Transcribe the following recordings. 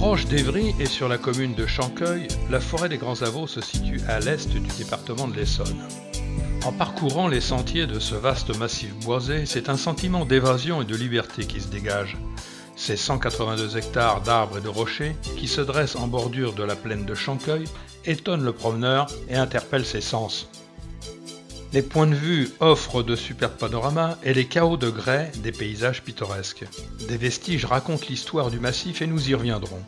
Proche d'Évry et sur la commune de Chanqueuil, la forêt des Grands Avaux se situe à l'est du département de l'Essonne. En parcourant les sentiers de ce vaste massif boisé, c'est un sentiment d'évasion et de liberté qui se dégage. Ces 182 hectares d'arbres et de rochers, qui se dressent en bordure de la plaine de Chanqueuil, étonnent le promeneur et interpellent ses sens. Les points de vue offrent de superbes panoramas et les chaos de grès des paysages pittoresques. Des vestiges racontent l'histoire du massif et nous y reviendrons.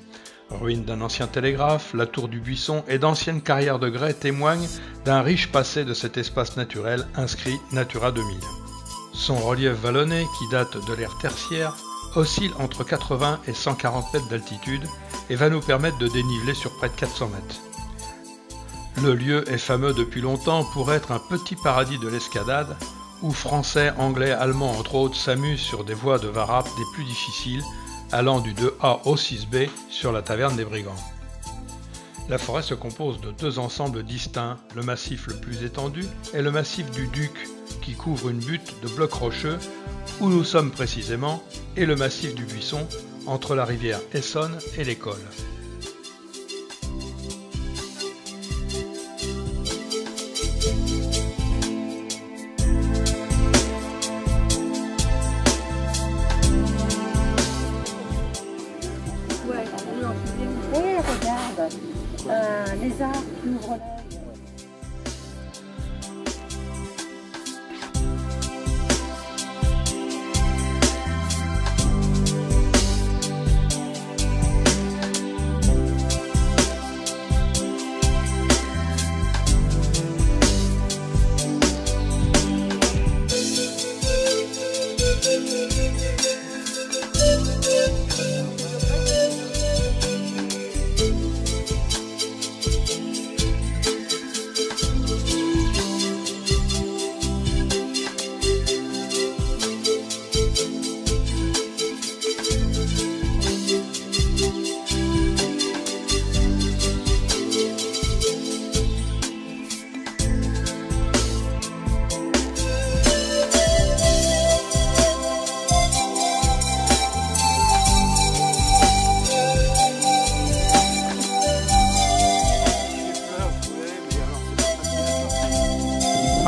Ruines d'un ancien télégraphe, la tour du Buisson et d'anciennes carrières de grès témoignent d'un riche passé de cet espace naturel inscrit Natura 2000. Son relief vallonné, qui date de l'ère tertiaire, oscille entre 80 et 140 mètres d'altitude et va nous permettre de déniveler sur près de 400 mètres. Le lieu est fameux depuis longtemps pour être un petit paradis de l'escadade où Français, Anglais, Allemands entre autres s'amusent sur des voies de varap des plus difficiles allant du 2A au 6B sur la taverne des Brigands. La forêt se compose de deux ensembles distincts, le massif le plus étendu et le massif du Duc qui couvre une butte de blocs rocheux où nous sommes précisément et le massif du Buisson entre la rivière Essonne et l'École. Un lézard qui ouvre l'œil.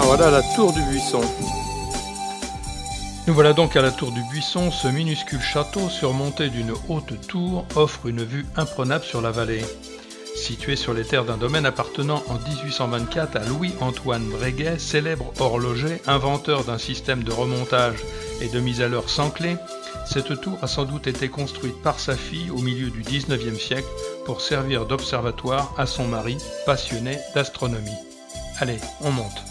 Voilà la tour du Buisson. Nous voilà donc à la tour du Buisson. Ce minuscule château surmonté d'une haute tour offre une vue imprenable sur la vallée. Situé sur les terres d'un domaine appartenant en 1824 à Louis-Antoine Breguet, célèbre horloger, inventeur d'un système de remontage et de mise à l'heure sans clé, cette tour a sans doute été construite par sa fille au milieu du 19e siècle pour servir d'observatoire à son mari, passionné d'astronomie. Allez, on monte.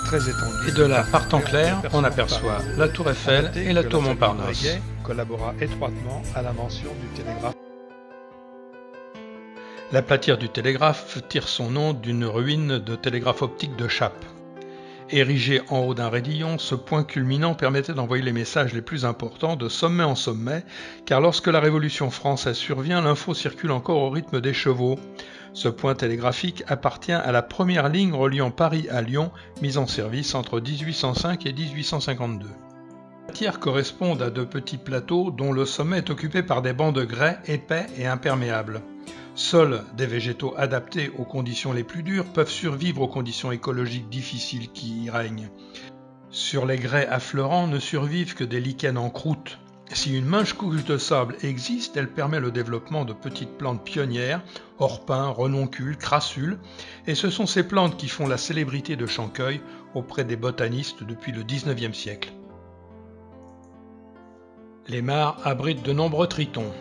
Très étendu. Et de là, partant clair, on aperçoit la tour Eiffel et la tour Montparnasse. Collabora étroitement à l'invention du télégraphe. La platière du télégraphe tire son nom d'une ruine de télégraphe optique de Chappe. Érigé en haut d'un raidillon, ce point culminant permettait d'envoyer les messages les plus importants de sommet en sommet, car lorsque la Révolution française survient, l'info circule encore au rythme des chevaux. Ce point télégraphique appartient à la première ligne reliant Paris à Lyon, mise en service entre 1805 et 1852. Les matières correspondent à de petits plateaux dont le sommet est occupé par des bancs de grès épais et imperméables. Seuls des végétaux adaptés aux conditions les plus dures peuvent survivre aux conditions écologiques difficiles qui y règnent. Sur les grès affleurants ne survivent que des lichens en croûte. Si une mince couche de sable existe, elle permet le développement de petites plantes pionnières, orpins, renoncules, crassules, et ce sont ces plantes qui font la célébrité de Chanqueuil auprès des botanistes depuis le XIXe siècle. Les mares abritent de nombreux tritons.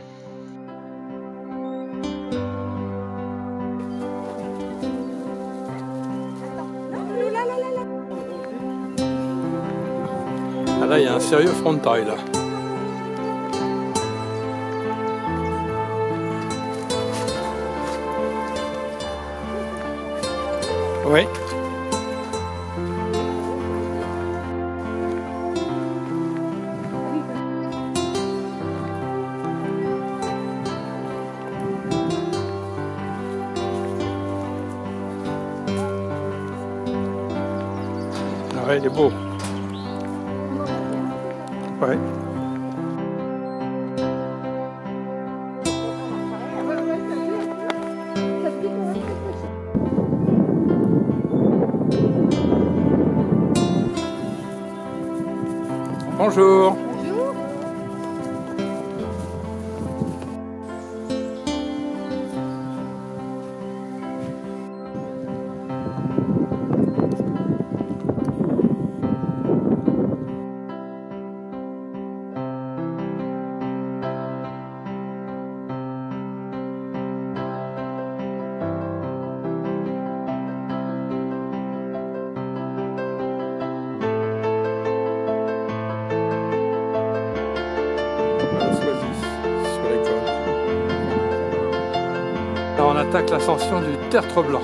Ah là, il y a un sérieux frontail là. Oui. Ouais, il est beau. Ouais. Bonjour. Bonjour. Alors on attaque l'ascension du tertre blanc.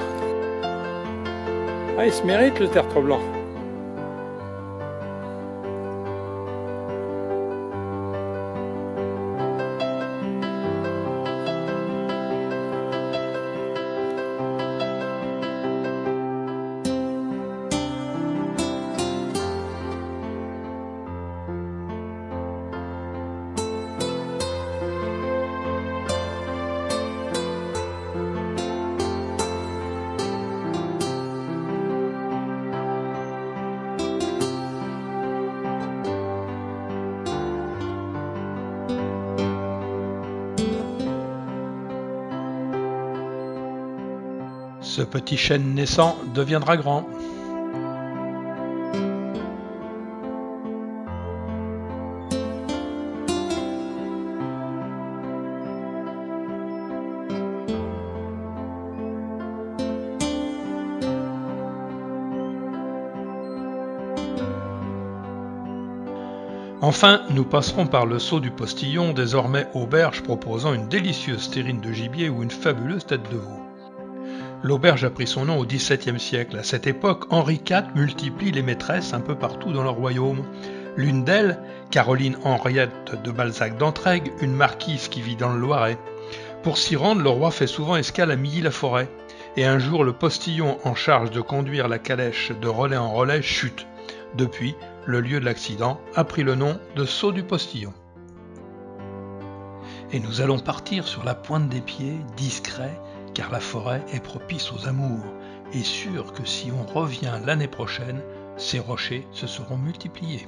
Ah, il se mérite le tertre blanc. Ce petit chêne naissant deviendra grand. Enfin, nous passerons par le saut du postillon, désormais auberge proposant une délicieuse terrine de gibier ou une fabuleuse tête de veau. L'auberge a pris son nom au XVIIe siècle. À cette époque, Henri IV multiplie les maîtresses un peu partout dans le royaume. L'une d'elles, Caroline Henriette de Balzac d'Entraigues, une marquise qui vit dans le Loiret. Pour s'y rendre, le roi fait souvent escale à Milly-la-Forêt. Et un jour, le postillon en charge de conduire la calèche de relais en relais chute. Depuis, le lieu de l'accident a pris le nom de saut du postillon. Et nous allons partir sur la pointe des pieds, discret, car la forêt est propice aux amours, et sûr que si on revient l'année prochaine, ces rochers se seront multipliés.